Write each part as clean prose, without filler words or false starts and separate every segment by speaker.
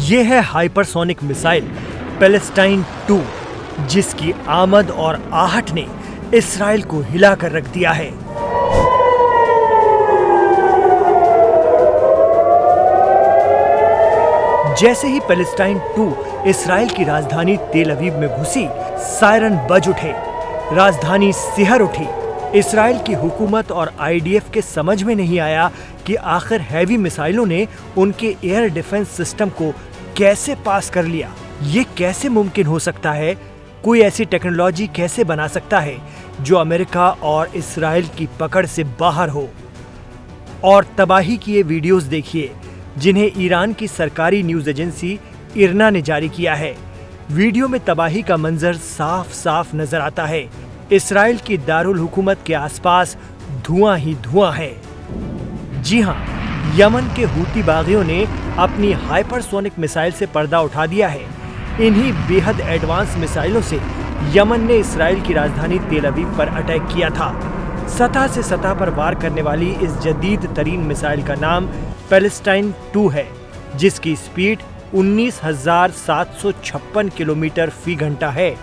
Speaker 1: ये है hypersonic missile Palestine 2, जिसकी आमद और आहट ने इसराइल को हिला कर रख दिया है। जैसे ही पैलेस्टाइन 2 इसराइल की राजधानी तेल अवीव में घुसी, सायरन बज उठे, राजधानी सिहर उठी। इसराइल की हुकूमत और आईडीएफ के समझ में नहीं आया कि आखिर हैवी मिसाइलों ने उनके एयर डिफेंस सिस्टम को कैसे पास कर लिया। ये कैसे मुमकिन हो सकता है? कोई ऐसी टेक्नोलॉजी कैसे बना सकता है जो अमेरिका और इसराइल की पकड़ से बाहर हो? और तबाही की ये वीडियोस देखिए जिन्हें ईरान की सरकारी न्यूज एजेंसी इरना ने जारी किया है। वीडियो में तबाही का मंजर साफ साफ नजर आता है। इसराइल की दारुल हुकूमत के आसपास धुआं ही धुआं है। जी हां, यमन के हूती बागियों ने अपनी हाइपरसोनिक मिसाइल से पर्दा उठा दिया है। इन्हीं बेहद एडवांस मिसाइलों से यमन ने इसराइल की राजधानी तेल अवीव पर अटैक किया था। सतह से सतह पर वार करने वाली इस जदीद तरीन मिसाइल का नाम पैलेस्टाइन 2 है, जिसकी स्पीड 19,756 किलोमीटर फी घंटा है।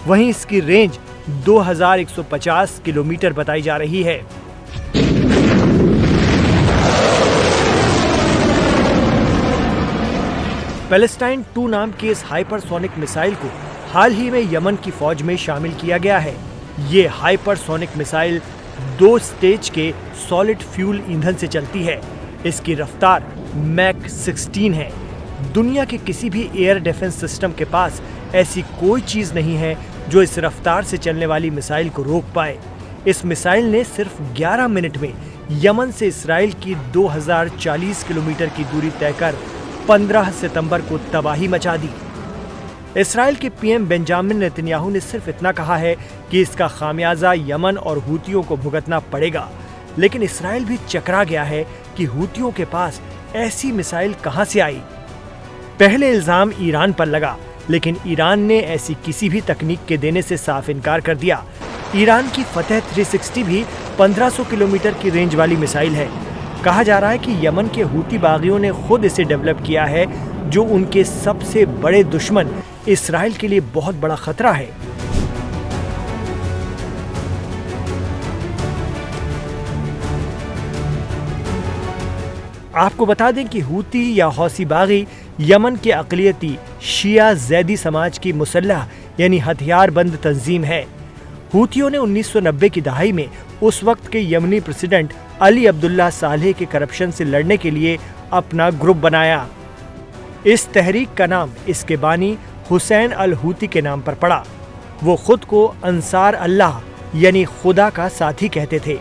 Speaker 1: वहीं इसकी रेंज 2,150 किलोमीटर बताई जा रही है। पैलेस्टाइन 2 नाम की इस हाइपरसोनिक मिसाइल को हाल ही में यमन की फौज में शामिल किया गया है। ये हाइपरसोनिक मिसाइल 2 स्टेज के सॉलिड फ्यूल ईंधन से चलती है। इसकी रफ्तार मैक 16 है। दुनिया के किसी भी एयर डिफेंस सिस्टम के पास ऐसी कोई चीज नहीं है जो इस रफ्तार से चलने वाली मिसाइल को रोक पाए। इस मिसाइल ने सिर्फ 11 मिनट में यमन से इसराइल की 2040 किलोमीटर की दूरी तय कर 15 सितंबर को तबाही मचा दी। इसराइल के पीएम बेंजामिन नेतन्याहू ने सिर्फ इतना कहा है कि इसका खामियाजा यमन और हूतियों को भुगतना पड़ेगा, लेकिन इसराइल भी चकरा गया है कि हूतियों के पास ऐसी मिसाइल कहां से आई। पहले इल्जाम ईरान पर लगा, लेकिन ईरान ने ऐसी किसी भी तकनीक के देने से साफ इनकार कर दिया। ईरान की फतेह 360 भी 1500 किलोमीटर की रेंज वाली मिसाइल है। कहा जा रहा है कि यमन के हूती बागियों ने खुद इसे डेवलप किया है, जो उनके सबसे बड़े दुश्मन इसराइल के लिए बहुत बड़ा खतरा है। आपको बता दें कि हूती या हौसी बागी यमन के अक़लियती शिया ज़ैदी समाज की मुसल्लह यानी हथियारबंद तंजीम है। हूतियों ने 1990 की दहाई में उस वक्त के यमनी प्रेसिडेंट अली अब्दुल्ला सालेह के करप्शन से लड़ने के लिए अपना ग्रुप बनाया। इस तहरीक का नाम इसके बानी हुसैन अल हूती के नाम पर पड़ा। वो खुद को अंसार अल्लाह यानी खुदा का साथी कहते थे।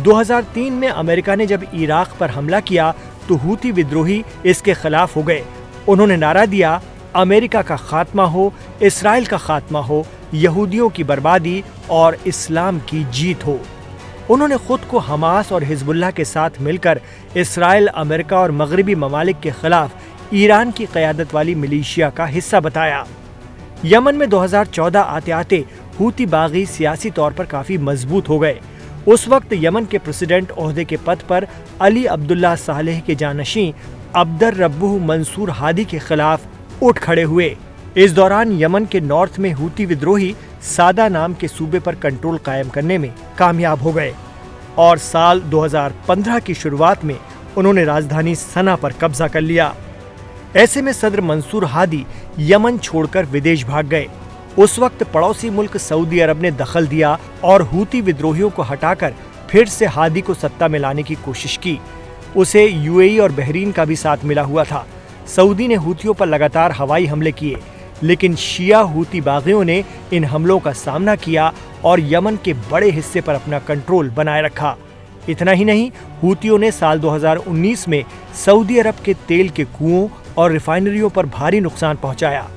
Speaker 1: 2003 में अमेरिका ने जब इराक पर हमला किया तो हूती विद्रोही इसके खिलाफ हो गए। उन्होंने नारा दिया, अमेरिका का खात्मा हो, इसराइल का खात्मा हो, यहूदियों की बर्बादी और इस्लाम की जीत हो। उन्होंने खुद को हमास और हिजबुल्लाह के साथ मिलकर इसराइल, अमेरिका और मगरबी ममालिक के खिलाफ ईरान की क़यादत वाली मिलिशिया का हिस्सा बताया। यमन में 2014 आते आते हूती बागी सियासी तौर पर काफी मजबूत हो गए। उस वक्त यमन के प्रेसिडेंट ओहदे के पद पर अली अब्दुल्ला सालेह के जानशीं अब्दर रब्बू मंसूर हादी के खिलाफ उठ खड़े हुए। इस दौरान यमन के नॉर्थ में हूती विद्रोही सादा नाम के सूबे पर कंट्रोल कायम करने में कामयाब हो गए और साल 2015 की शुरुआत में उन्होंने राजधानी सना पर कब्जा कर लिया। ऐसे में सदर मंसूर हादी यमन छोड़कर विदेश भाग गए। उस वक्त पड़ोसी मुल्क सऊदी अरब ने दखल दिया और हूती विद्रोहियों को हटाकर फिर से हादी को सत्ता में लाने की कोशिश की। उसे यूएई और बहरीन का भी साथ मिला हुआ था। सऊदी ने हूतियों पर लगातार हवाई हमले किए, लेकिन शिया हूती बागियों ने इन हमलों का सामना किया और यमन के बड़े हिस्से पर अपना कंट्रोल बनाए रखा। इतना ही नहीं, हूतियों ने साल 2019 में सऊदी अरब के तेल के कुओं और रिफाइनरियों पर भारी नुकसान पहुंचाया।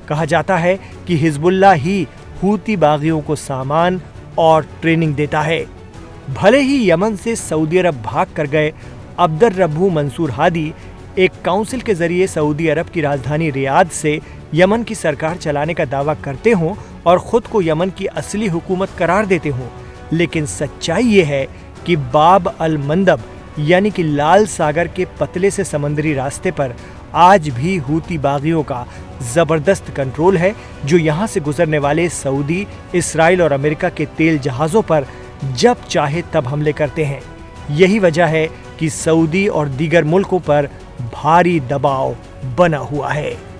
Speaker 1: कहा जाता है कि हिजबुल्लाह ही हूती बागियों को सामान और ट्रेनिंग देता है। भले ही यमन से सऊदी अरब भाग कर गए, अब्दर रब्बू मंसूर हादी एक काउंसिल के जरिए सऊदी अरब की राजधानी रियाद से यमन की सरकार चलाने का दावा करते हों और खुद को यमन की असली हुकूमत करार देते हों, लेकिन सच्चाई ये है कि बाब अल मंदब यानी कि लाल सागर के पतले से समंदरी रास्ते पर आज भी हूती बागियों का जबरदस्त कंट्रोल है, जो यहां से गुजरने वाले सऊदी, इस्राइल और अमेरिका के तेल जहाजों पर जब चाहे तब हमले करते हैं। यही वजह है कि सऊदी और दीगर मुल्कों पर भारी दबाव बना हुआ है।